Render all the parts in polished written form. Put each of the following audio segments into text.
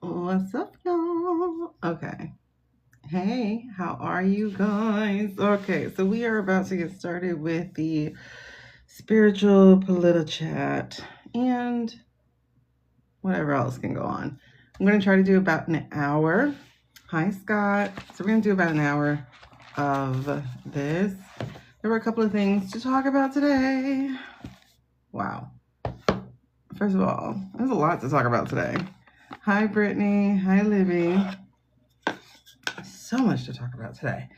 What's up, y'all? Okay. Hey, how are you guys? Okay, so we are about to get started with the spiritual political chat and whatever else can go on. I'm going to try to do about an hour. Hi, Scott. So we're going to do about an hour of this. There were a couple of things to talk about today. Wow. First of all, there's a lot to talk about today. Hi, Brittany. Hi, Libby. So much to talk about today.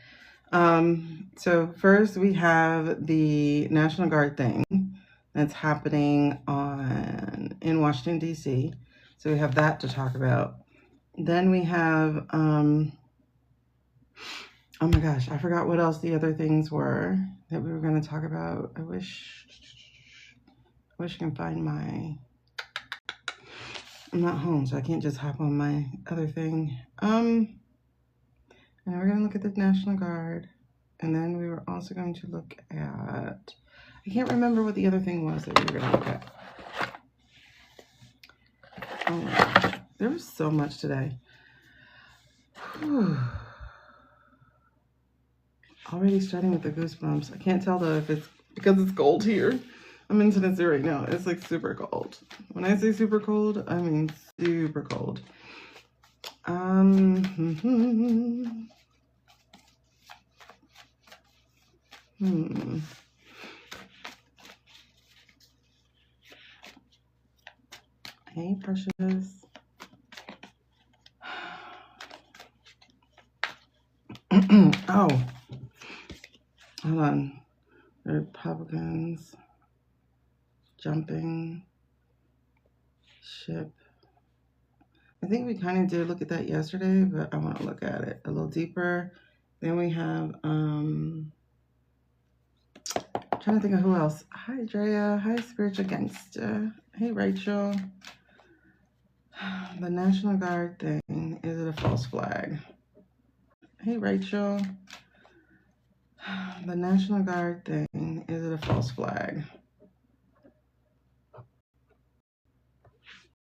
So first we have the National Guard thing that's happening in Washington, D.C. So we have that to talk about. Then we have, oh my gosh, I forgot what else the other things were that we were going to talk about. I wish I can find I'm not home, so I can't just hop on my other thing. And we're going to look at the National Guard. And then we were also going to look at, I can't remember what the other thing was that we were going to look at. Oh my gosh, there was so much today. Whew. Already starting with the goosebumps. I can't tell though if it's because it's cold here. I'm in Tennessee right now. It's like super cold. When I say super cold, I mean super cold. Hey, Precious. Oh, hold on. The Republicans jumping ship. I think we kind of did look at that yesterday, but I want to look at it a little deeper. Then we have, I'm trying to think of who else. Hi, Drea. Hi, Spiritual Gangster. Hey, Rachel. The National Guard thing, is it a false flag? Hey, Rachel. The National Guard thing, is it a false flag?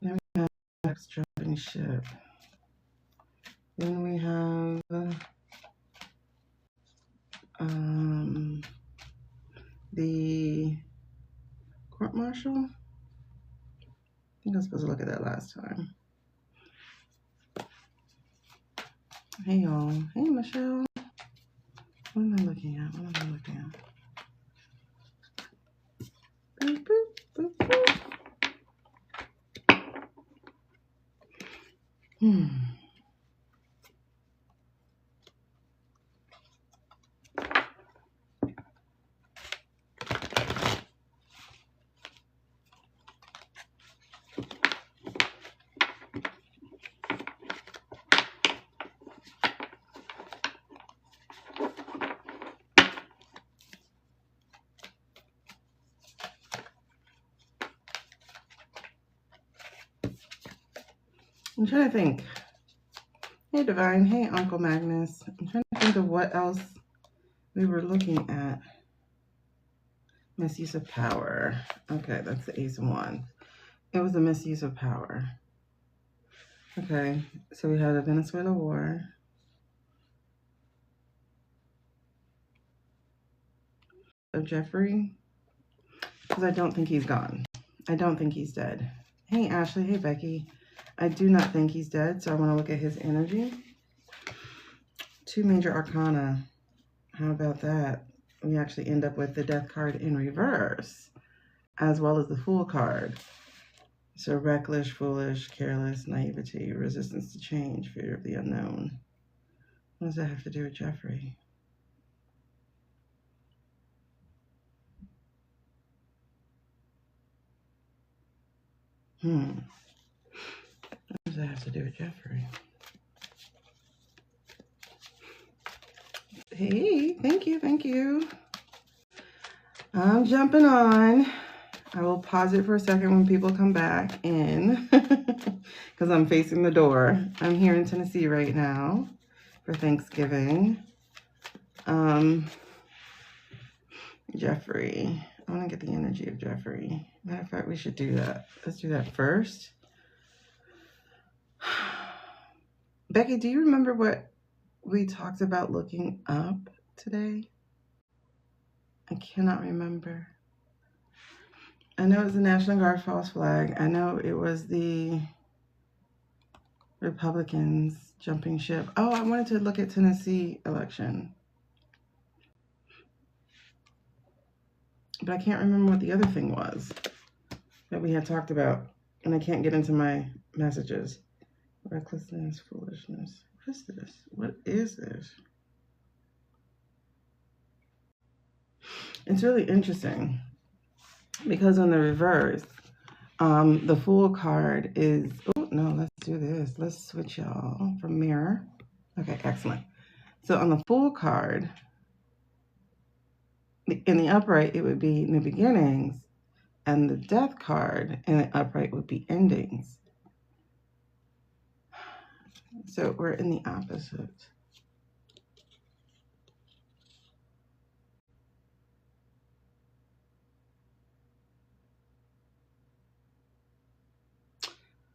Then we have jumping ship. Then we have the court martial. I think I was supposed to look at that last time. Hey, y'all. Hey, Michelle. What am I looking at? Boop, boop, boop, boop. I'm trying to think. Hey, Divine. Hey, Uncle Magnus. I'm trying to think of what else we were looking at. Misuse of power. Okay, that's the Ace of Wands. It was a misuse of power. Okay, so we had a Venezuela war. Of Jeffrey. Because I don't think he's gone. I don't think he's dead. Hey, Ashley. Hey, Becky. I do not think he's dead, so I want to look at his energy. 2 major arcana. How about that? We actually end up with the Death card in reverse, as well as the Fool card. So reckless, foolish, careless, naivety, resistance to change, fear of the unknown. What does that have to do with Jeffrey? What does that have to do with Jeffrey? Hey, thank you. I'm jumping on. I will pause it for a second when people come back in because I'm facing the door. I'm here in Tennessee right now for Thanksgiving. Jeffrey. I want to get the energy of Jeffrey. Matter of fact, we should do that. Let's do that first. Becky, do you remember what we talked about looking up today? I cannot remember. I know it was the National Guard false flag. I know it was the Republicans jumping ship. Oh, I wanted to look at Tennessee election. But I can't remember what the other thing was that we had talked about. And I can't get into my messages. Recklessness, foolishness. What is this? What is this? It's really interesting because on the reverse, the Fool card is, oh no, let's do this. Let's switch y'all from mirror. Okay, excellent. So on the Fool card, in the upright, it would be new beginnings, and the Death card in the upright would be endings. So we're in the opposite.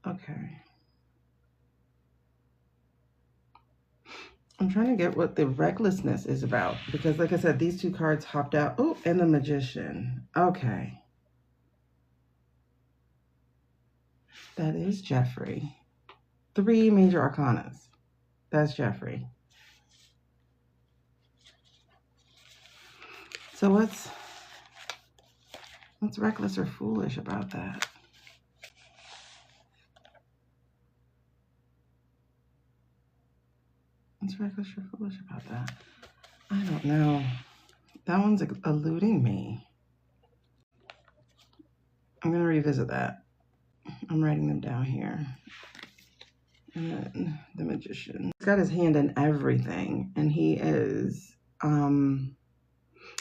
Okay. I'm trying to get what the recklessness is about because, like I said, these two cards hopped out. Oh, and the Magician. Okay. That is Jeffrey. 3 major arcanas. That's Jeffrey. So what's reckless or foolish about that? What's reckless or foolish about that? I don't know. That one's eluding me. I'm going to revisit that. I'm writing them down here. And then the Magician. He's got his hand in everything. And he is, like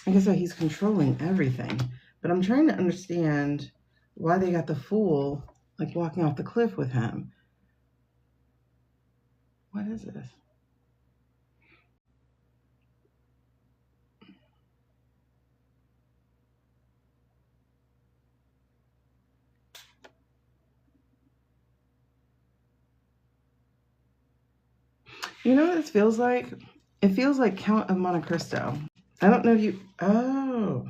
I said, he's controlling everything. But I'm trying to understand why they got the Fool, like, walking off the cliff with him. What is this? You know what this feels like? It feels like Count of Monte Cristo. I don't know if you... Oh.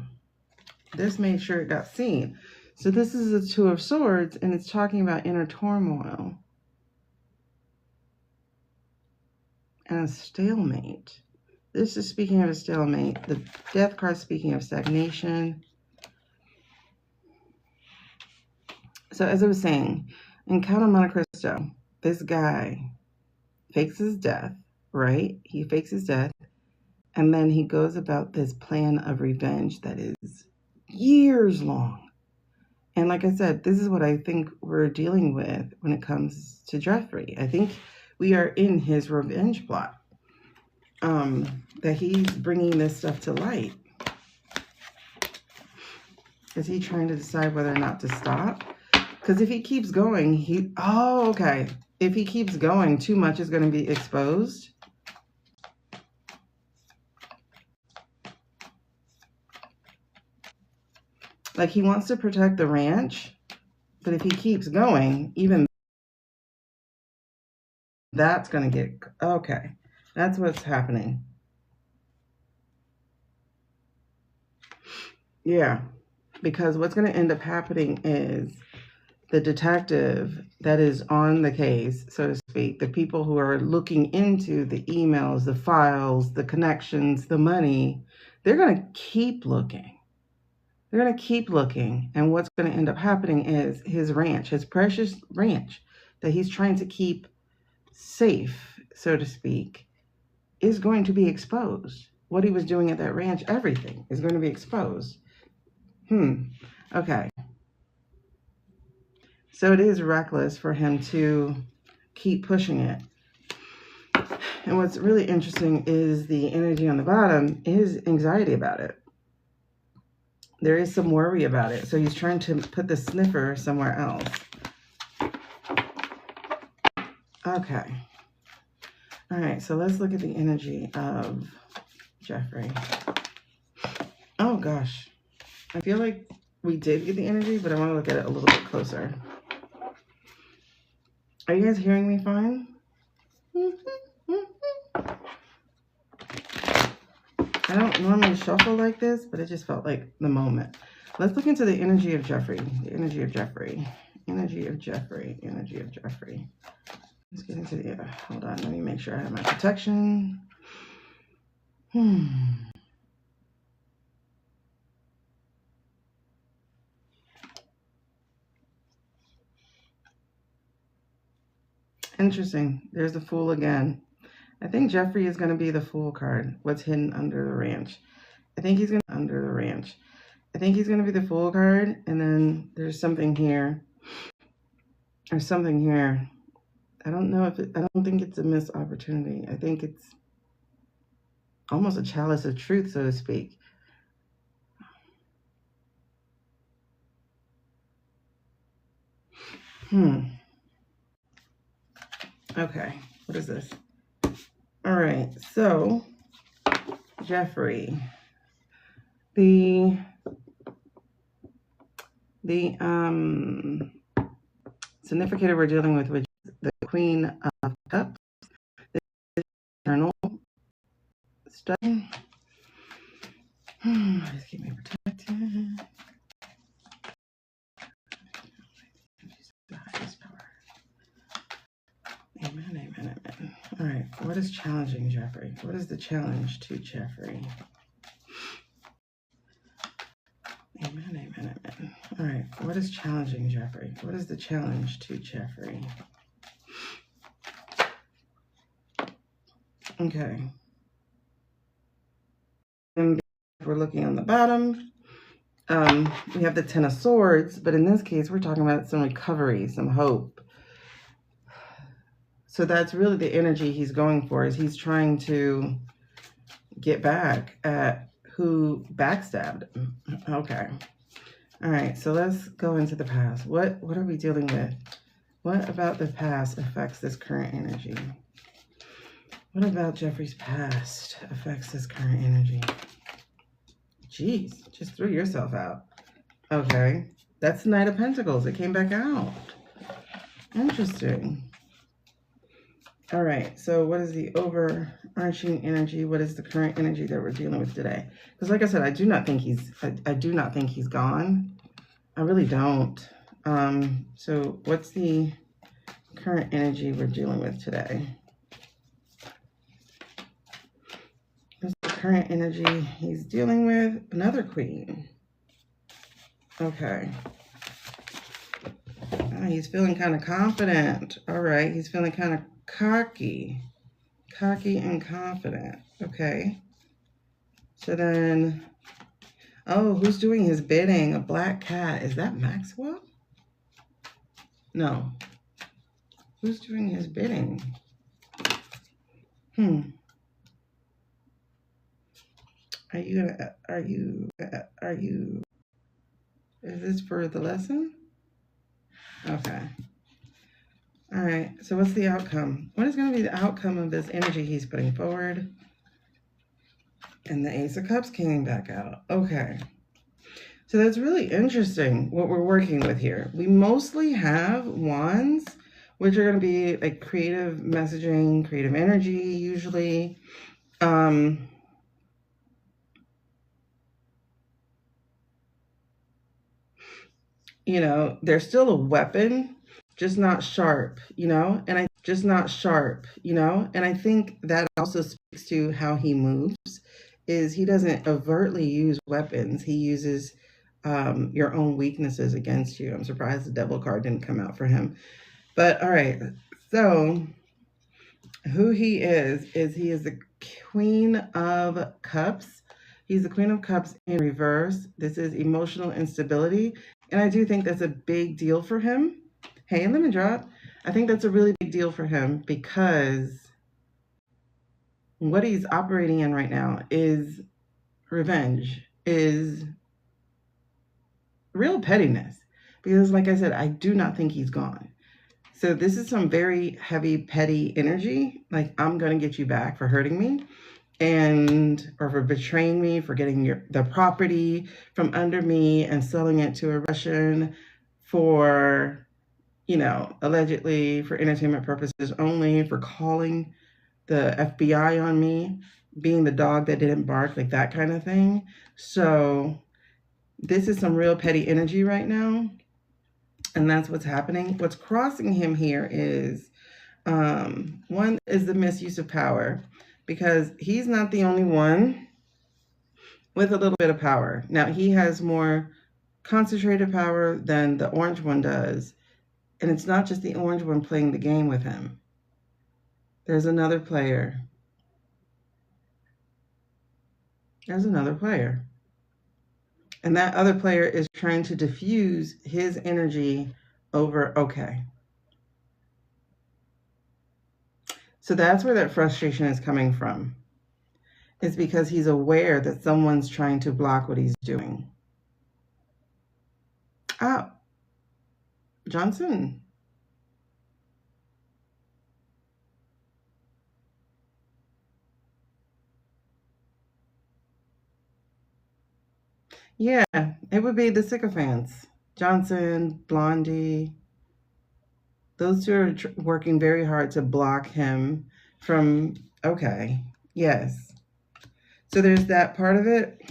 This made sure it got seen. So this is the Two of Swords, and it's talking about inner turmoil. And a stalemate. This is speaking of a stalemate. The Death card speaking of stagnation. So as I was saying, in Count of Monte Cristo, this guy fakes his death, right? He fakes his death. And then he goes about this plan of revenge that is years long. And like I said, this is what I think we're dealing with when it comes to Jeffrey. I think we are in his revenge plot. That he's bringing this stuff to light. Is he trying to decide whether or not to stop? Because if he keeps going, oh, okay. If he keeps going, too much is going to be exposed. Like, he wants to protect the ranch, but if he keeps going, even that's going to get... Okay, that's what's happening. Yeah, because what's going to end up happening is the detective that is on the case, so to speak, the people who are looking into the emails, the files, the connections, the money, they're going to keep looking. They're going to keep looking. And what's going to end up happening is his ranch, his precious ranch that he's trying to keep safe, so to speak, is going to be exposed. What he was doing at that ranch, everything is going to be exposed. Okay. So it is reckless for him to keep pushing it. And what's really interesting is the energy on the bottom is anxiety about it. There is some worry about it. So he's trying to put the sniffer somewhere else. Okay. All right, so let's look at the energy of Jeffrey. Oh, gosh. I feel like we did get the energy, but I want to look at it a little bit closer. Are you guys hearing me fine? I don't normally shuffle like this, but it just felt like the moment. Let's look into the energy of Jeffrey. The energy of Jeffrey. Energy of Jeffrey. Energy of Jeffrey. Let's get into the... hold on. Let me make sure I have my protection. Interesting. There's the Fool again. I think Jeffrey is going to be the Fool card. What's hidden under the ranch? I think he's going to under the ranch. I think he's going to be the Fool card, and then there's something here. There's something here. I don't know if I don't think it's a missed opportunity. I think it's almost a chalice of truth, so to speak. Okay, what is this? All right, so Jeffrey, the significator we're dealing with, which is the Queen of Cups, this eternal study. Just keep me protected. Amen, amen, amen. All right, what is challenging Jeffrey? What is the challenge to Jeffrey? Amen, amen, amen. All right, what is challenging Jeffrey? What is the challenge to Jeffrey? Okay. And we're looking on the bottom. We have the Ten of Swords, but in this case, we're talking about some recovery, some hope. So that's really the energy he's going for, is he's trying to get back at who backstabbed him. Okay. All right, so let's go into the past. What are we dealing with? What about the past affects this current energy? What about Jeffrey's past affects this current energy? Jeez, just threw yourself out. Okay, that's the Knight of Pentacles. It came back out. Interesting. All right, so what is the overarching energy? What is the current energy that we're dealing with today? Because like I said, I do not think he's gone. I really don't. So what's the current energy we're dealing with today? What's the current energy he's dealing with? Another Queen. Okay. He's feeling kind of confident. All right, he's feeling kind of cocky and confident. Okay, so then, oh, who's doing his bidding? A black cat. Is that Maxwell? No. Who's doing his bidding? Are you, is this for the lesson? Okay. All right, so what's the outcome? What is going to be the outcome of this energy he's putting forward? And the Ace of Cups came back out. Okay. So that's really interesting what we're working with here. We mostly have wands, which are going to be like creative messaging, creative energy, usually. You know, they're still a weapon, just not sharp, you know, and I think that also speaks to how he moves, is he doesn't overtly use weapons. He uses your own weaknesses against you. I'm surprised the Devil card didn't come out for him. But all right, so who he is he is the Queen of Cups. He's the Queen of Cups in reverse. This is emotional instability. And I do think that's a big deal for him. Hey, let me drop. I think that's a really big deal for him, because what he's operating in right now is revenge, is real pettiness. Because like I said, I do not think he's gone. So this is some very heavy, petty energy. Like, I'm going to get you back for hurting me, or for betraying me, for getting the property from under me and selling it to a Russian, for, you know, allegedly for entertainment purposes only, for calling the FBI on me, being the dog that didn't bark, like that kind of thing. So this is some real petty energy right now. And that's what's happening. What's crossing him here is one is the misuse of power, because he's not the only one with a little bit of power. Now, he has more concentrated power than the orange one does. And it's not just the orange one playing the game with him. There's another player. There's another player. And that other player is trying to diffuse his energy over, okay. So that's where that frustration is coming from. It's because he's aware that someone's trying to block what he's doing. Ah, Johnson. Yeah, it would be the sycophants. Johnson, Blondie. Those two are working very hard to block him from, okay, yes. So there's that part of it.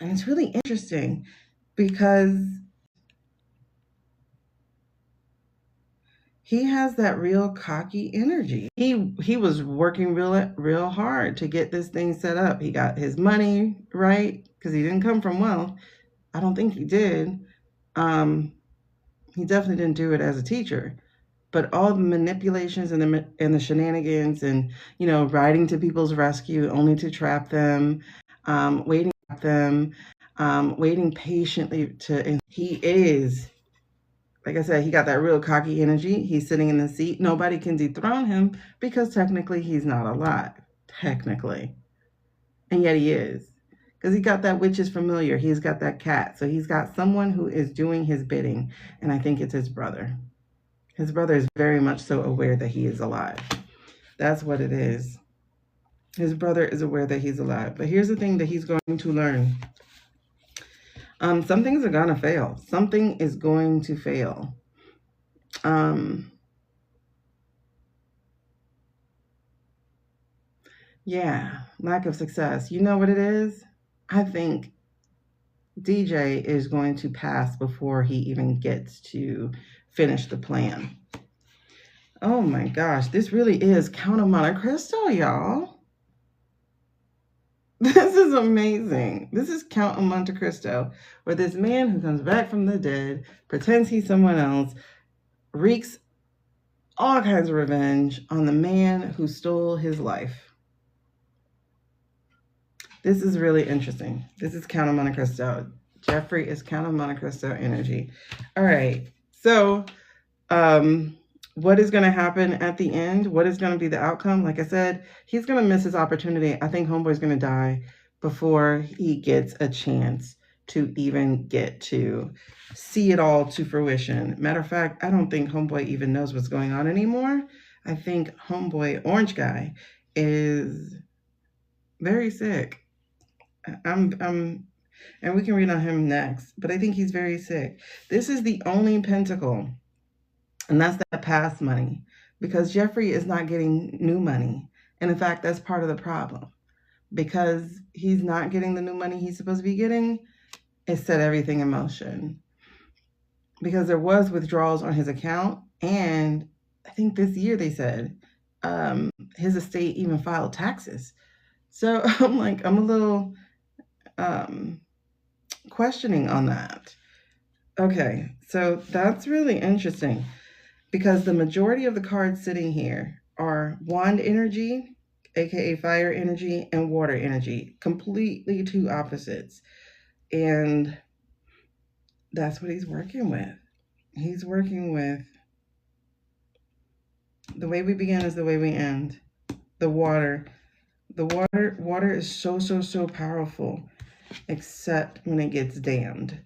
And it's really interesting because he has that real cocky energy. He was working real hard to get this thing set up. He got his money right because he didn't come from wealth. I don't think he did. He definitely didn't do it as a teacher. But all the manipulations and the shenanigans, and riding to people's rescue only to trap them, waiting at them, waiting patiently to. He is, like I said, he got that real cocky energy. He's sitting in the seat. Nobody can dethrone him because technically he's not alive. Technically. And yet he is. Because he got that witch's familiar. He's got that cat. So he's got someone who is doing his bidding. And I think it's his brother. His brother is very much so aware that he is alive. That's what it is. His brother is aware that he's alive. But here's the thing that he's going to learn. Some things are going to fail. Something is going to fail. Yeah, lack of success. You know what it is? I think DJ is going to pass before he even gets to finish the plan. Oh my gosh, this really is Count of Monte Cristo, y'all. This is amazing. This is Count of Monte Cristo, where this man who comes back from the dead, pretends he's someone else, wreaks all kinds of revenge on the man who stole his life. This is really interesting. This is Count of Monte Cristo. Jeffrey is Count of Monte Cristo energy. All right. So, what is going to happen at the end? What is going to be the outcome? Like I said, he's going to miss his opportunity. I think Homeboy's going to die before he gets a chance to even get to see it all to fruition. Matter of fact, I don't think Homeboy even knows what's going on anymore. I think Homeboy, Orange Guy, is very sick. And we can read on him next, but I think he's very sick. This is the only pentacle. And that's that past money, because Jeffrey is not getting new money. And in fact, that's part of the problem, because he's not getting the new money he's supposed to be getting. It set everything in motion, because there was withdrawals on his account. And I think this year they said his estate even filed taxes. So I'm a little questioning on that. Okay, so that's really interesting, because the majority of the cards sitting here are wand energy, aka fire energy, and water energy, completely two opposites. And that's what he's working with. He's working with the way we begin is the way we end. The water is so powerful, except when it gets damned.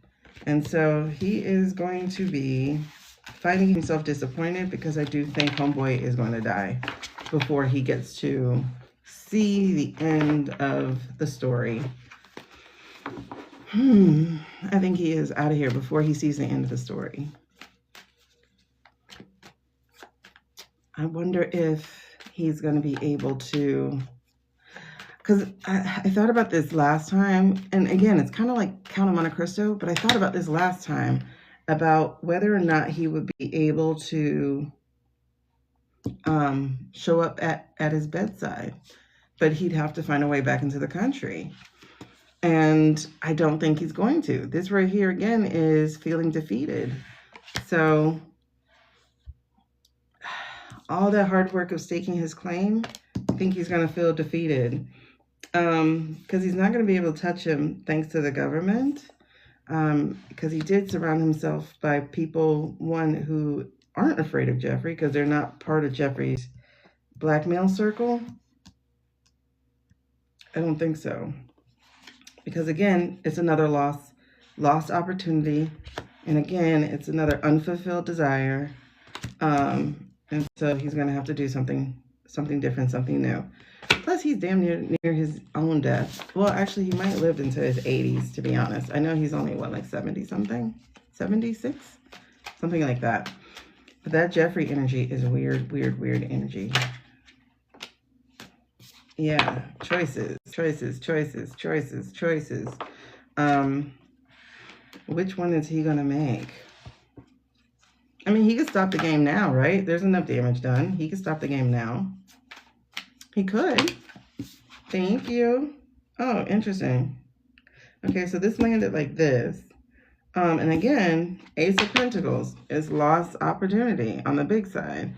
And so he is going to be finding himself disappointed, because I do think Homeboy is going to die before he gets to see the end of the story. I think he is out of here before he sees the end of the story. I wonder if he's going to be able to, because I thought about this last time, and again, it's kind of like Count of Monte Cristo, but I thought about this last time about whether or not he would be able to show up at his bedside, but he'd have to find a way back into the country. And I don't think he's going to. This right here again is feeling defeated. So all that hard work of staking his claim, I think he's going to feel defeated. Because he's not going to be able to touch him thanks to the government. Because he did surround himself by people, one, who aren't afraid of Jeffrey because they're not part of Jeffrey's blackmail circle. I don't think so. Because again, it's another lost opportunity. And again, it's another unfulfilled desire. And so he's going to have to do something different, something new. Plus, he's damn near his own death. Well, actually, he might have lived into his 80s, to be honest. I know he's only, what, like 70-something? 76? Something like that. But that Jeffrey energy is weird energy. Yeah, choices. Which one is he going to make? I mean, he could stop the game now, right? There's enough damage done. He could stop the game now. He could. Thank you. Oh, interesting. Okay, so this landed like this. And again, Ace of Pentacles is lost opportunity on the big side.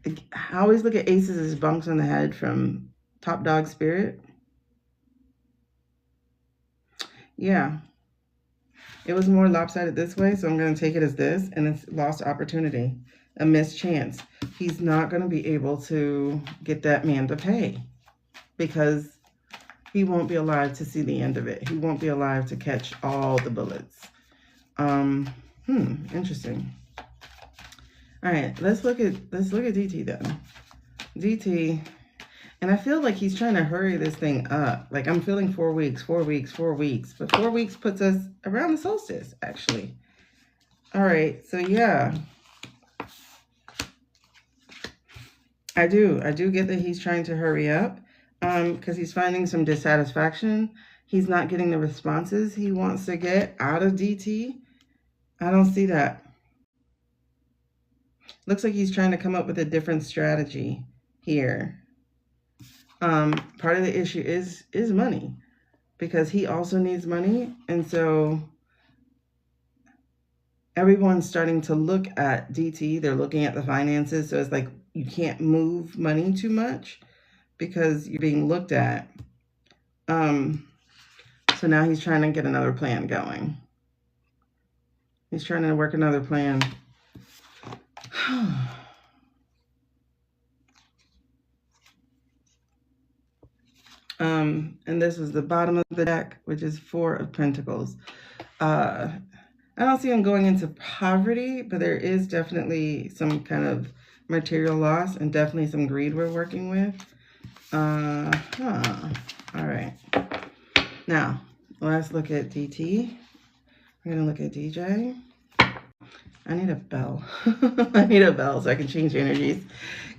I always look at aces as bumps on the head from Top Dog Spirit. Yeah. It was more lopsided this way, so I'm going to take it as this, and it's lost opportunity, a missed chance. He's not going to be able to get that man to pay because he won't be alive to see the end of it. He won't be alive to catch all the bullets. Interesting. All right, let's look at DT then. DT, and I feel like he's trying to hurry this thing up. Like I'm feeling 4 weeks, but 4 weeks puts us around the solstice, actually. All right, so yeah. I do get that he's trying to hurry up because he's finding some dissatisfaction. He's not getting the responses he wants to get out of DT. I don't see that. Looks like he's trying to come up with a different strategy here. Part of the issue is money because he also needs money. And so everyone's starting to look at DT. They're looking at the finances. So it's like you can't move money too much because you're being looked at. So now he's trying to get another plan going. He's trying to work another plan. And this is the bottom of the deck, which is 4 of Pentacles. I don't see him going into poverty, but there is definitely some kind of material loss and definitely some greed we're working with. All right. Now, let's look at DT. We're going to look at DJ. I need a bell. I need a bell so I can change energies.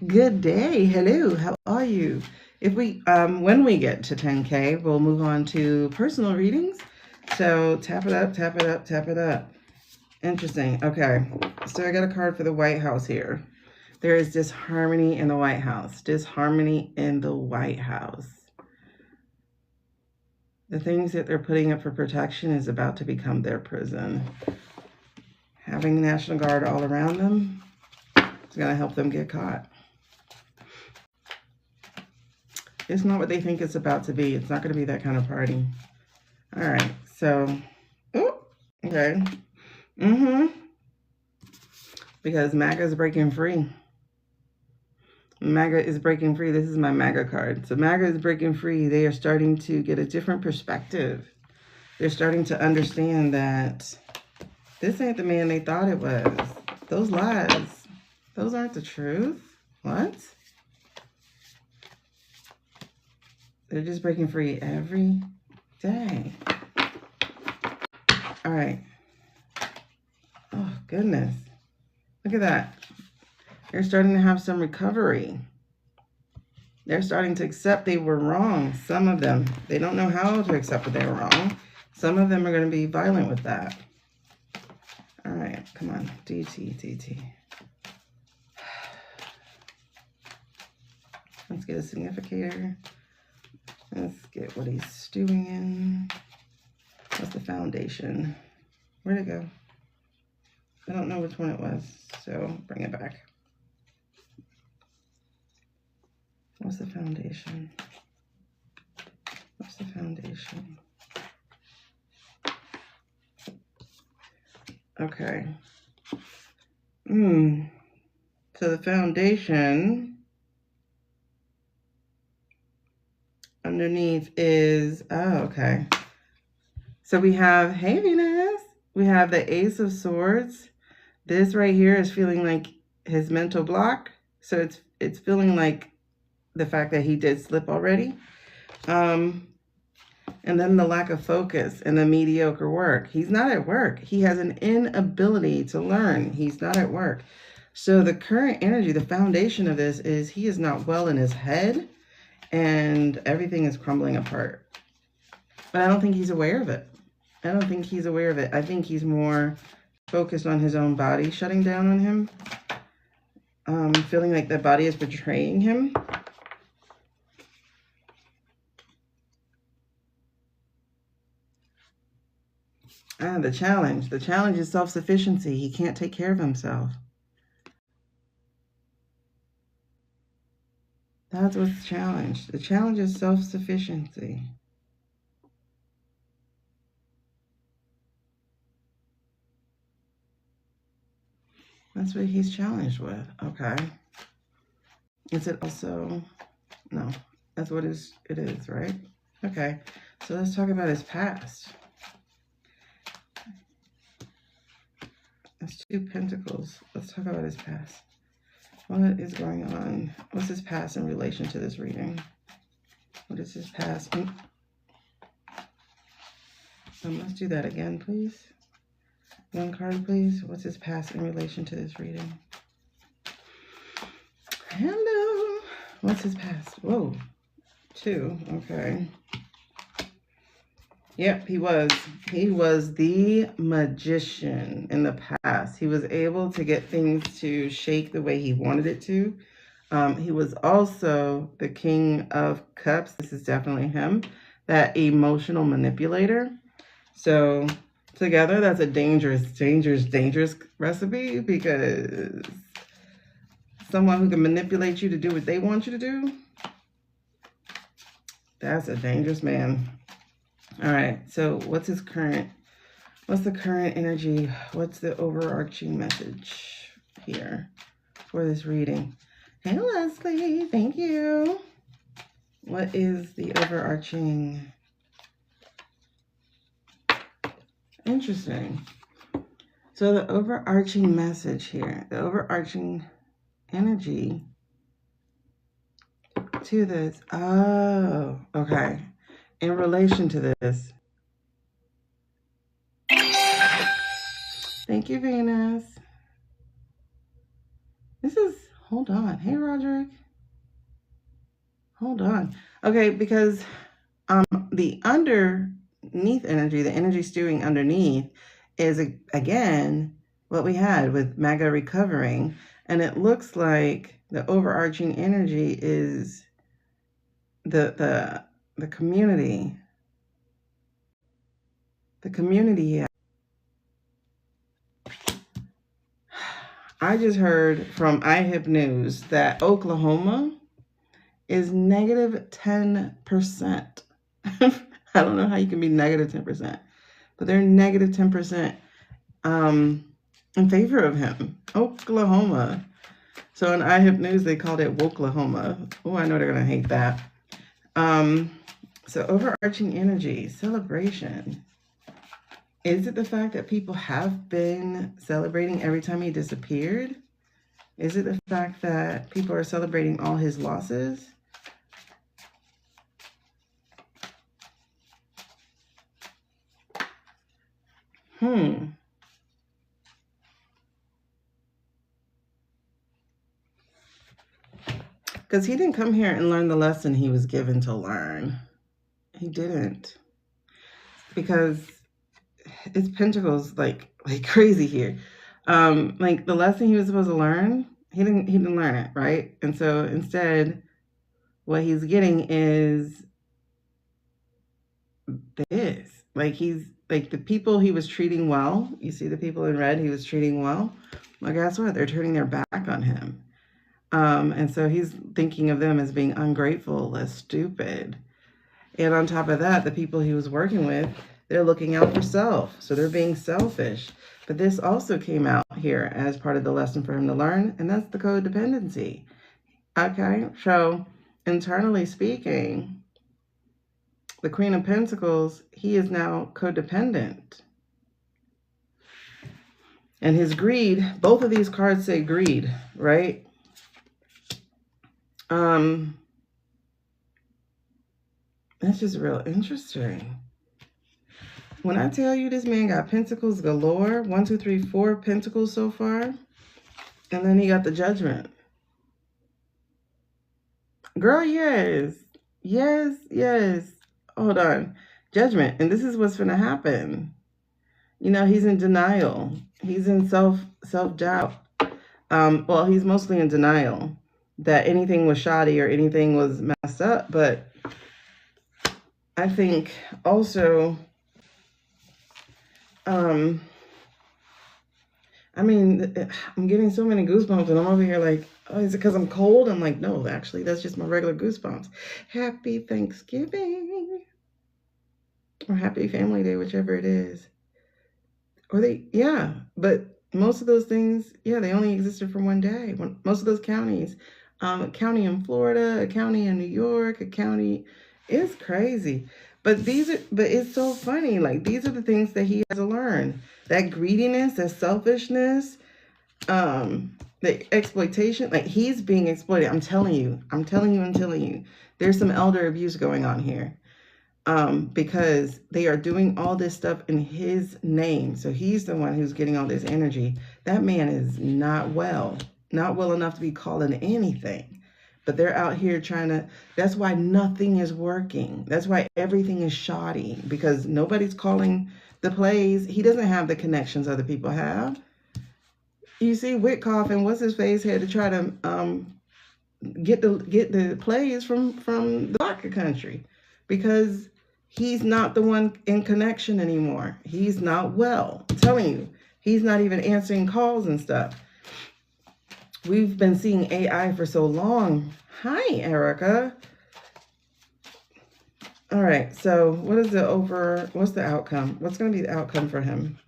Good day. Hello. How are you? If we, when we get to 10K, we'll move on to personal readings. So tap it up, tap it up, tap it up. Interesting. Okay. So I got a card for the White House here. There is disharmony in the White House. Disharmony in the White House. The things that they're putting up for protection is about to become their prison. Having the National Guard all around them is going to help them get caught. It's not what they think it's about to be. It's not going to be that kind of party. All right. So, okay. Because MAGA is breaking free. MAGA is breaking free. This is my MAGA card. So MAGA is breaking free. They are starting to get a different perspective. They're starting to understand that this ain't the man they thought it was. Those lies, those aren't the truth. What? They're just breaking free every day. All right. Oh, goodness. Look at that. They're starting to have some recovery. They're starting to accept they were wrong. Some of them, they don't know how to accept that they were wrong. Some of them are going to be violent with that. All right, come on, DT. Let's get a significator. Let's get what he's stewing in. What's the foundation? Where'd it go? I don't know which one it was, so bring it back. What's the foundation? What's the foundation? Okay. So the foundation underneath is, okay. So we have, hey Venus, we have the Ace of Swords. This right here is feeling like his mental block. So it's feeling like the fact that he did slip already. And then the lack of focus and the mediocre work. He's not at work. He has an inability to learn. He's not at work. So the current energy, the foundation of this is he is not well in his head and everything is crumbling apart. But I don't think he's aware of it. I think he's more focused on his own body shutting down on him. Feeling like the body is betraying him. The challenge. The challenge is self-sufficiency. He can't take care of himself. That's what's the challenge. The challenge is self-sufficiency. That's what he's challenged with. Okay. Is it also? No. That's what it is, right? Okay. So let's talk about his past. That's 2 pentacles. Let's talk about his past. What is going on? What's his past in relation to this reading? What is his past? Let's do that again, please. 1 card, please. What's his past in relation to this reading? Hello. What's his past? Whoa. 2. Okay. Yep, he was. He was the magician in the past. He was able to get things to shake the way he wanted it to. He was also the King of Cups. This is definitely him. That emotional manipulator. So together, that's a dangerous recipe, because someone who can manipulate you to do what they want you to do, that's a dangerous man. All right, so what's the current energy? What's the overarching message here for this reading? Hey, Leslie, thank you. What is the overarching? Interesting. So the overarching message here, the overarching energy to this. Oh, okay. In relation to this. Thank you, Venus. This is, hold on. Hey, Roderick. Hold on. Okay, because the underneath energy, the energy stewing underneath, is again what we had with Maga recovering. And it looks like the overarching energy is the community. The community. I just heard from iHip News that Oklahoma is negative 10%. I don't know how you can be negative 10%, but they're negative 10% in favor of him. Oklahoma. So in iHip News, they called it Woklahoma. Oh, I know they're going to hate that. So overarching energy, celebration. Is it the fact that people have been celebrating every time he disappeared? Is it the fact that people are celebrating all his losses? Because he didn't come here and learn the lesson he was given to learn. He didn't. Because it's pentacles like crazy here. Like the lesson he was supposed to learn, he didn't learn it, right? And so instead, what he's getting is this. Like he's like the people he was treating well. You see the people in red he was treating well. Well, guess what? They're turning their back on him. And so he's thinking of them as being ungrateful, as stupid. And on top of that, the people he was working with, they're looking out for self. So they're being selfish. But this also came out here as part of the lesson for him to learn, and that's the codependency. Okay, so internally speaking, the Queen of Pentacles, he is now codependent. And his greed, both of these cards say greed, right? That's just real interesting. When I tell you this man got pentacles galore, 1, 2, 3, 4 pentacles so far, and then he got the Judgment. Girl, yes. Yes, yes. Hold on. Judgment. And this is what's going to happen. You know, he's in denial. He's in self-doubt. Well, he's mostly in denial that anything was shoddy or anything was messed up. But I think also, I mean, I'm getting so many goosebumps and I'm over here like, oh, is it because I'm cold? I'm like, no, actually, that's just my regular goosebumps. Happy Thanksgiving. Or happy Family Day, whichever it is. Or yeah, but most of those things, yeah, they only existed for one day. Most of those counties, a county in Florida, a county in New York, a county, it's crazy. But it's so funny. Like, these are the things that he has to learn. That greediness, that selfishness, the exploitation, like he's being exploited. I'm telling you. There's some elder abuse going on here. Because they are doing all this stuff in his name. So he's the one who's getting all this energy. That man is not well enough to be calling anything. But they're out here trying to, that's why nothing is working. That's why everything is shoddy, because nobody's calling the plays. He doesn't have the connections other people have. You see, Witkoff and what's his face had to try to get the plays from the darker country, because he's not the one in connection anymore. He's not well. I'm telling you, he's not even answering calls and stuff. We've been seeing AI for so long. Hi, Erica. All right, so what's the outcome? What's going to be the outcome for him?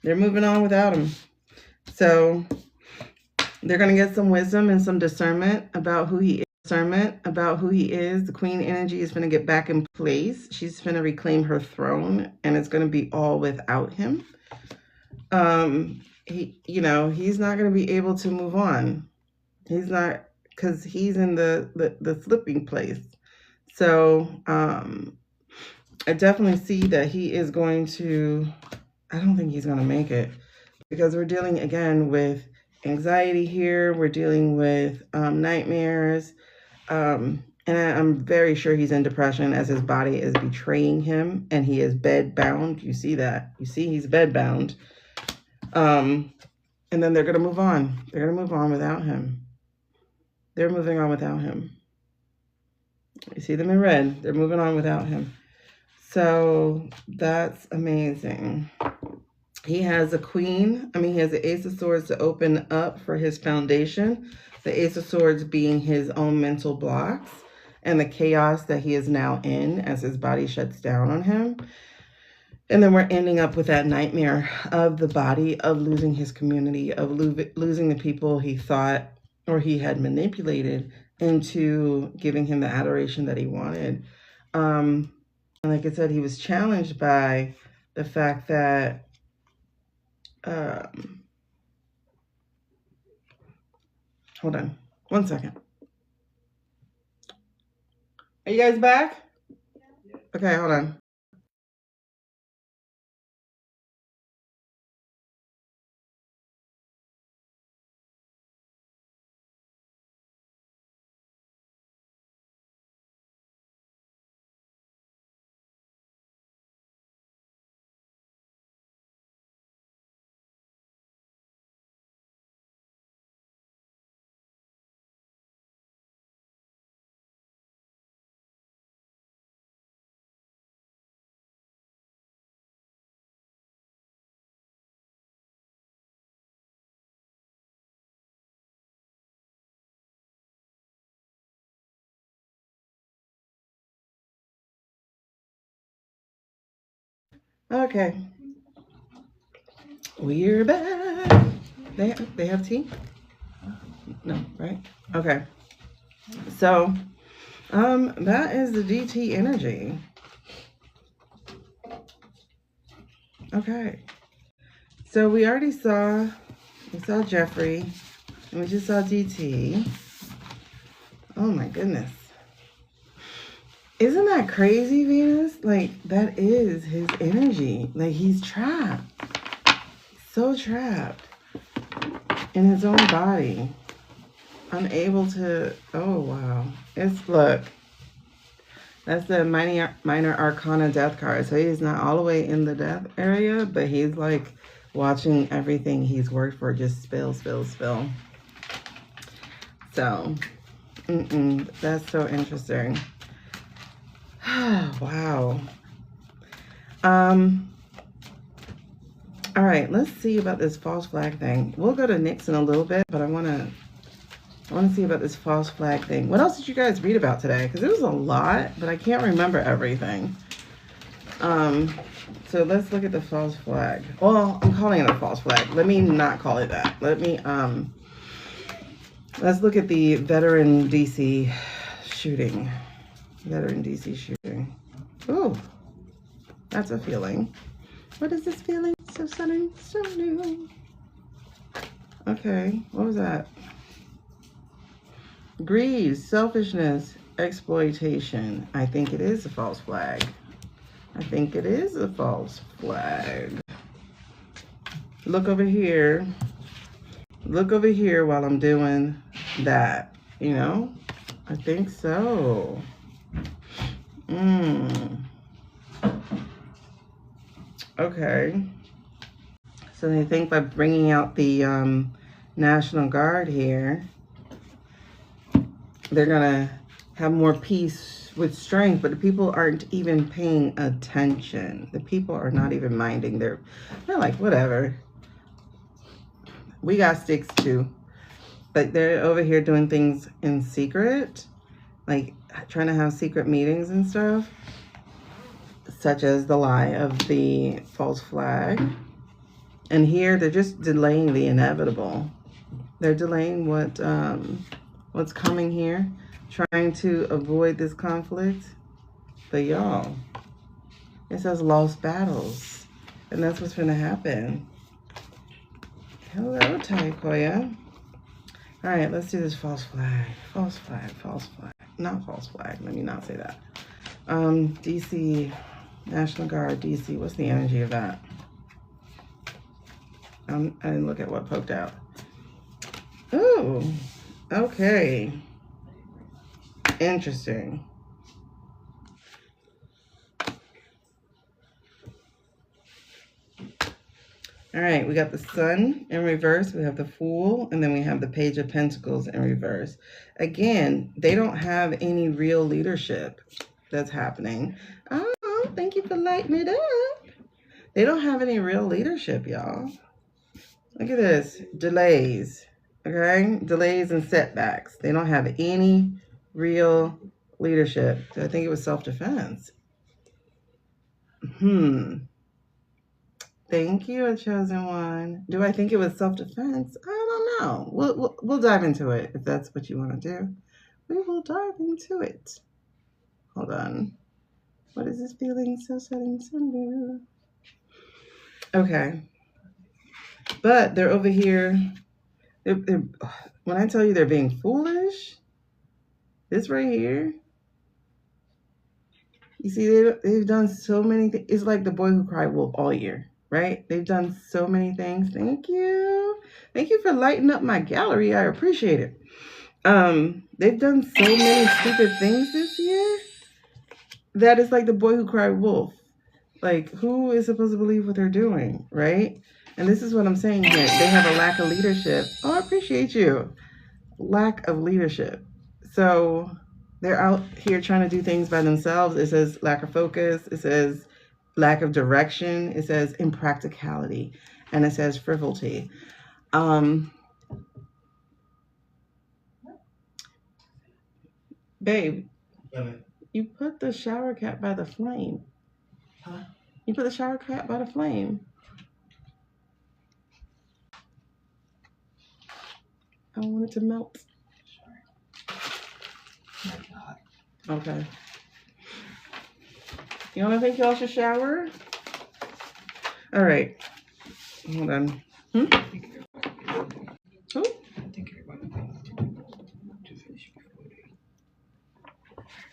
They're moving on without him. So they're going to get some wisdom and some discernment about who he is. The Queen energy is going to get back in place. She's going to reclaim her throne, and it's going to be all without him. He's not going to be able to move on. He's not, because he's in the slipping place. So I definitely see that he is going to, I don't think he's going to make it, because we're dealing again with anxiety here. We're dealing with nightmares. And I'm very sure he's in depression, as his body is betraying him, and he is bed bound. You see that? You see he's bed bound. And then they're going to move on. They're going to move on without him. They're moving on without him. You see them in red. They're moving on without him. So that's amazing. He has a queen. He has the Ace of Swords to open up for his foundation. The Ace of Swords being his own mental blocks and the chaos that he is now in as his body shuts down on him. And then we're ending up with that nightmare of the body, of losing his community, of losing the people he thought or he had manipulated into giving him the adoration that he wanted. And like I said, he was challenged by the fact that hold on one second. Are you guys back? Okay, hold on. Okay. We're back. They have tea? No, right? Okay. So, that is the DT energy. Okay. So we already saw Jeffrey, and we just saw DT. Oh my goodness. Isn't that crazy, Venus? Like, that is his energy. Like, he's trapped. So trapped in his own body. Unable to, oh wow. Look, that's the minor arcana death card. So he's not all the way in the death area, but he's like watching everything he's worked for just spill. So, that's so interesting. Wow. All right, let's see about this false flag thing. We'll go to Nyx in a little bit, but I want to see about this false flag thing. What else did you guys read about today? Because it was a lot, but I can't remember everything. So let's look at the false flag. Well, I'm calling it a false flag. Let me not call it that. Let's look at the veteran DC shooting. Ooh, that's a feeling. What is this feeling? So sudden, so new. Okay, what was that? Greed, selfishness, exploitation. I think it is a false flag. Look over here. While I'm doing that. You know? I think so. Okay. So they think by bringing out the National Guard here, they're gonna have more peace with strength, but the people aren't even paying attention. The people are not even minding. They're like, whatever. We got sticks too. But they're over here doing things in secret, like trying to have secret meetings and stuff, such as the lie of the false flag. And here they're just delaying the inevitable. They're delaying what's coming here, trying to avoid this conflict. But y'all, it says lost battles, and that's what's gonna happen. Hello, Taikoya. All right, let's do this false flag. Not false flag. Let me not say that. DC, National Guard, DC. What's the energy of that? I didn't look at what poked out. Ooh, okay. Interesting. All right, we got the Sun in reverse, we have the Fool, and then we have the Page of Pentacles in reverse. Again, they don't have any real leadership that's happening. Oh, thank you for lighting it up. They don't have any real leadership, y'all. Look at this. Delays. Okay? Delays and setbacks. They don't have any real leadership. So I think it was self-defense. Thank you, chosen one. Do I think it was self-defense? I don't know. We'll dive into it if that's what you want to do. We will dive into it. Hold on. What is this feeling? So sudden, so new. Okay. But they're over here. They're, when I tell you they're being foolish, this right here, you see, they've done so many things. It's like the boy who cried wolf all year, right? They've done so many things. Thank you. Thank you for lighting up my gallery. I appreciate it. They've done so many stupid things this year that it's like the boy who cried wolf. Like, who is supposed to believe what they're doing, right? And this is what I'm saying here. They have a lack of leadership. Oh, I appreciate you. Lack of leadership. So they're out here trying to do things by themselves. It says lack of focus. It says lack of direction. It says impracticality. And it says frivolity. Babe, you put the shower cap by the flame. Huh? You put the shower cap by the flame. I want it to melt. Okay. You don't think y'all should shower? All right. Hold on. Who?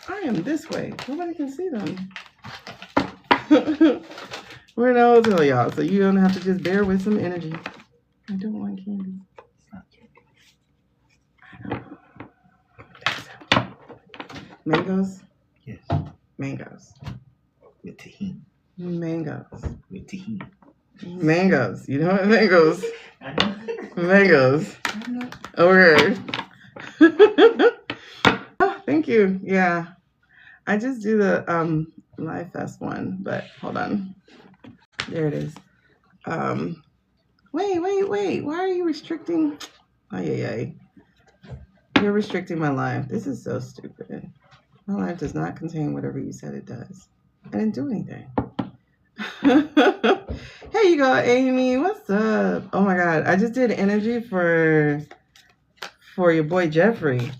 I am this way. Nobody can see them. We're in a hotel, y'all, so you don't have to just bear with some energy. I don't want candy. Mangoes? Yes. Mangoes. With tahini. Mangoes. With tahini. Mangoes. You know what? Mangoes. I know. Mangoes. I know. Okay. Oh, thank you. Yeah. I just do the Live Fest one, but hold on. There it is. Wait. Why are you restricting? Ay. You're restricting my live. This is so stupid. My live does not contain whatever you said it does. I didn't do anything. Hey, you go, Amy. What's up? Oh my God. I just did energy for your boy Jeffrey.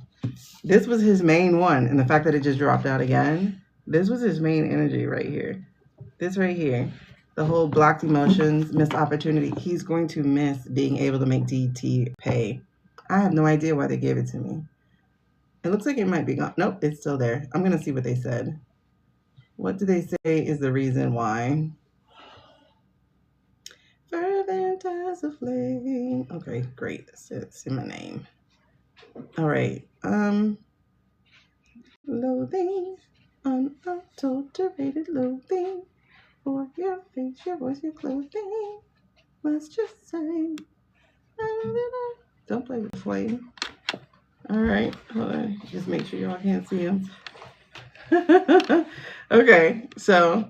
This was his main one. And the fact that it just dropped out again, this was his main energy right here. This right here. The whole blocked emotions, missed opportunity. He's going to miss being able to make DT pay. I have no idea why they gave it to me. It looks like it might be gone. Nope, it's still there. I'm going to see what they said. What do they say is the reason why? Fervent as a flame. Okay, great. That's it. It's in my name. All right. Loathing. Unadulterated loathing. For your face, your voice, your clothing. Let's just say. Don't play with the flame. All right. Hold on. Just make sure y'all can't see him. Okay. So.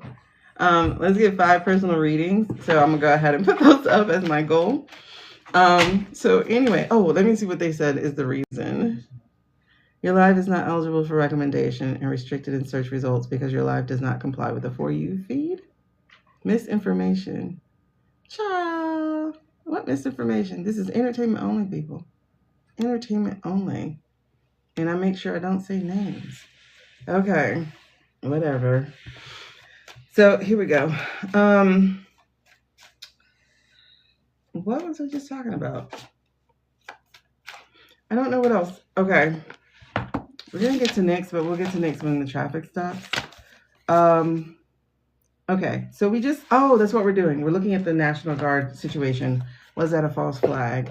Let's get 5 personal readings. So I'm gonna go ahead and put those up as my goal. So anyway, let me see what they said is the reason. Your live is not eligible for recommendation and restricted in search results because your live does not comply with the For You feed. Misinformation. Child, what misinformation? This is entertainment only, people. Entertainment only. And I make sure I don't say names. Okay, whatever. So here we go. What was I just talking about? I don't know what else. Okay. We're going to get to next, but we'll get to next when the traffic stops. Okay. So we just, that's what we're doing. We're looking at the National Guard situation. Was that a false flag?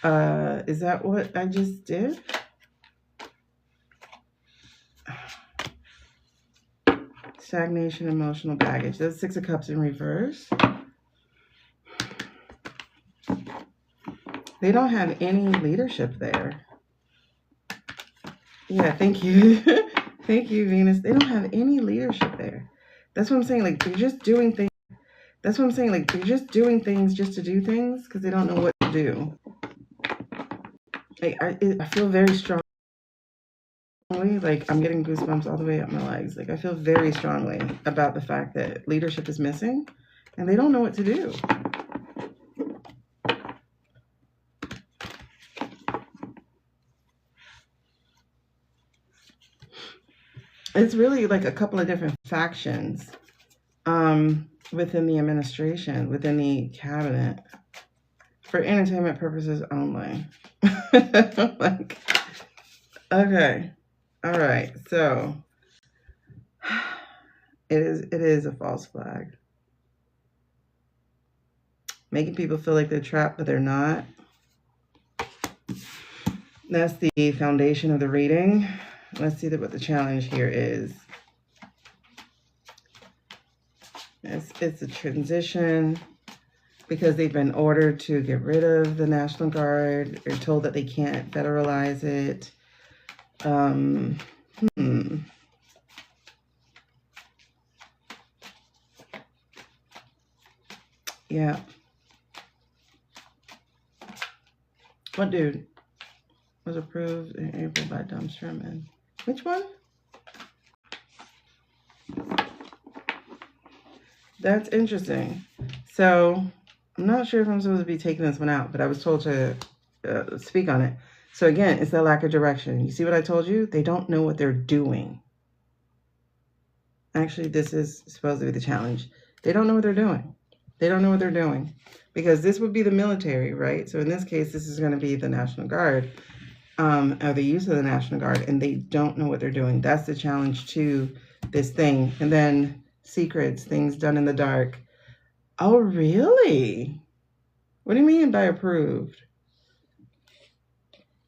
Is that what I just did? Stagnation, emotional baggage. That's 6 of Cups in reverse. They don't have any leadership there. Yeah, thank you. Thank you, Venus. They don't have any leadership there. That's what I'm saying. Like, they're just doing things. That's what I'm saying. Like, they're just doing things just to do things because they don't know what to do. Like, I feel very strongly. Like, I'm getting goosebumps all the way up my legs. Like, I feel very strongly about the fact that leadership is missing and they don't know what to do. It's really like a couple of different factions within the administration, within the cabinet, for entertainment purposes only. Like, okay, all right. So it is a false flag, making people feel like they're trapped, but they're not. That's the foundation of the reading. Let's see what the challenge here is. It's a transition because they've been ordered to get rid of the National Guard. They're told that they can't federalize it. Yeah. What dude? Was approved in April by Dom Sherman. Which one? That's interesting. So I'm not sure if I'm supposed to be taking this one out, but I was told to speak on it. So again, it's the lack of direction. You see what I told you? They don't know what they're doing. Actually, this is supposed to be the challenge. They don't know what they're doing. They don't know what they're doing. Because this would be the military, right? So in this case, this is going to be the National Guard, or the use of the National Guard, and they don't know what they're doing. That's the challenge to this thing. And then secrets, things done in the dark. Oh, really? What do you mean by approved?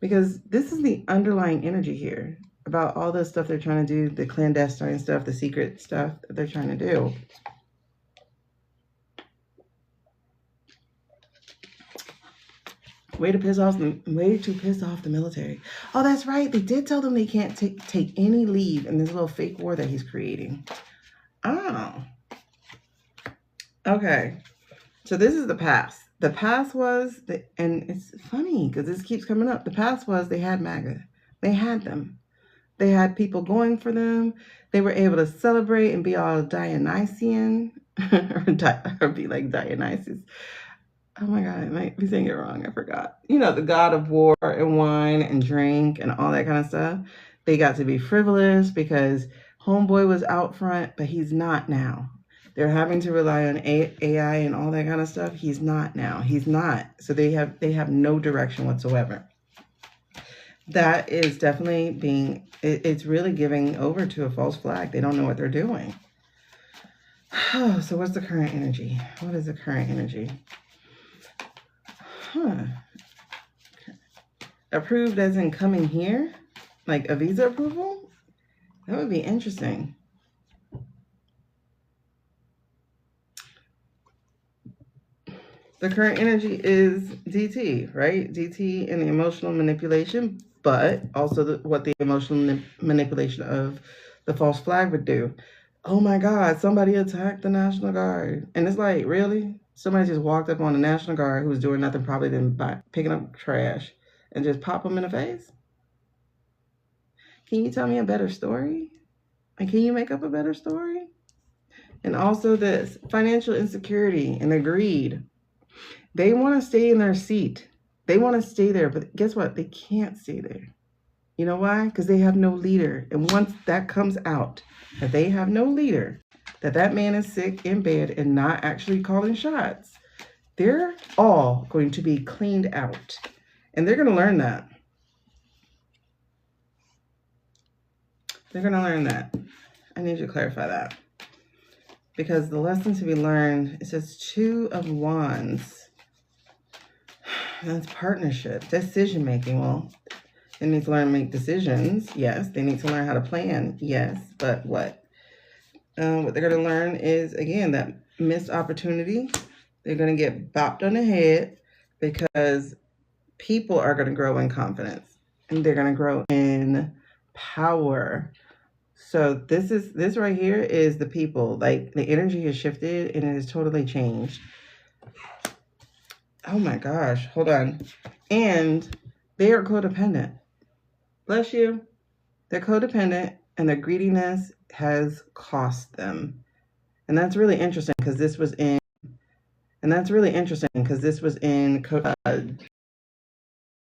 Because this is the underlying energy here about all the stuff they're trying to do, the clandestine stuff, the secret stuff that they're trying to do. Way to piss off the military. Oh, that's right. They did tell them they can't take any leave in this little fake war that he's creating. Oh. Okay. So this is the past. The past was, and it's funny because this keeps coming up. The past was they had MAGA. They had them. They had people going for them. They were able to celebrate and be all Dionysian or be like Dionysus. Oh my God, I might be saying it wrong. I forgot. You know, the god of war and wine and drink and all that kind of stuff. They got to be frivolous because homeboy was out front, but he's not now. They're having to rely on AI and all that kind of stuff. He's not now. He's not. So they have no direction whatsoever. That is definitely it's really giving over to a false flag. They don't know what they're doing. So what's the current energy? What is the current energy? Approved as in coming here? Like a visa approval? That would be interesting. The current energy is DT, right? DT and the emotional manipulation, but also what the emotional manipulation of the false flag would do. Oh my God, somebody attacked the National Guard. And it's like, really? Somebody just walked up on the National Guard who was doing nothing, probably than picking up trash, and just pop them in the face? Can you tell me a better story? And can you make up a better story? And also this financial insecurity and the greed. They want to stay in their seat. They want to stay there, but guess what? They can't stay there. You know why? Because they have no leader. And once that comes out, that they have no leader, that man is sick in bed and not actually calling shots, they're all going to be cleaned out. And they're going to learn that. They're going to learn that. I need you to clarify that. Because the lesson to be learned, it says 2 of Wands. That's partnership, decision making. Well, they need to learn to make decisions. Yes. They need to learn how to plan. Yes. But what? What they're going to learn is, again, that missed opportunity. They're going to get bopped on the head because people are going to grow in confidence and they're going to grow in power. So this right here is the people. Like, the energy has shifted and it has totally changed. Oh my gosh, hold on. And they are codependent. Bless you. They're codependent and their greediness has cost them. And that's really interesting because this was in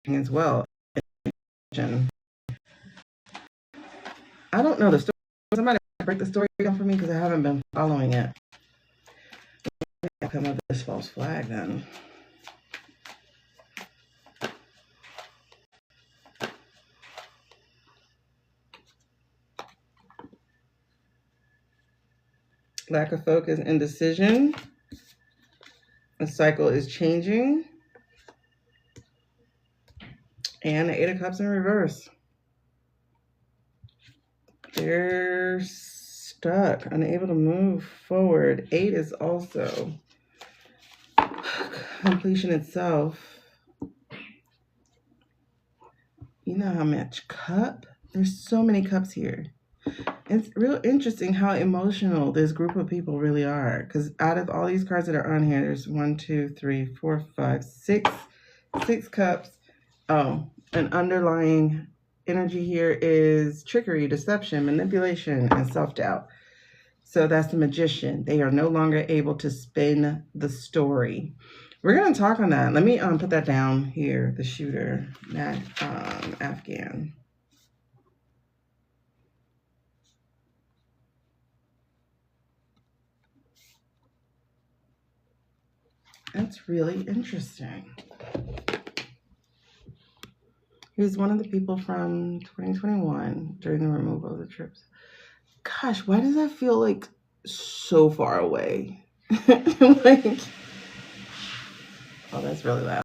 as well. I don't know the story. Somebody break the story down for me because I haven't been following it. I'll come up with this false flag then. Lack of focus, indecision. The cycle is changing. And the 8 of Cups in reverse. They're stuck, unable to move forward. 8 is also completion itself. You know how much cup? There's so many cups here. It's real interesting how emotional this group of people really are. Because out of all these cards that are on here, there's 1, 2, 3, 4, 5, 6 cups. Oh, an underlying energy here is trickery, deception, manipulation, and self-doubt. So that's the magician. They are no longer able to spin the story. We're going to talk on that. Let me put that down here. The shooter, not Afghan. That's really interesting. He was one of the people from 2021 during the removal of the troops. Gosh, why does that feel like so far away? Like, oh, that's really loud.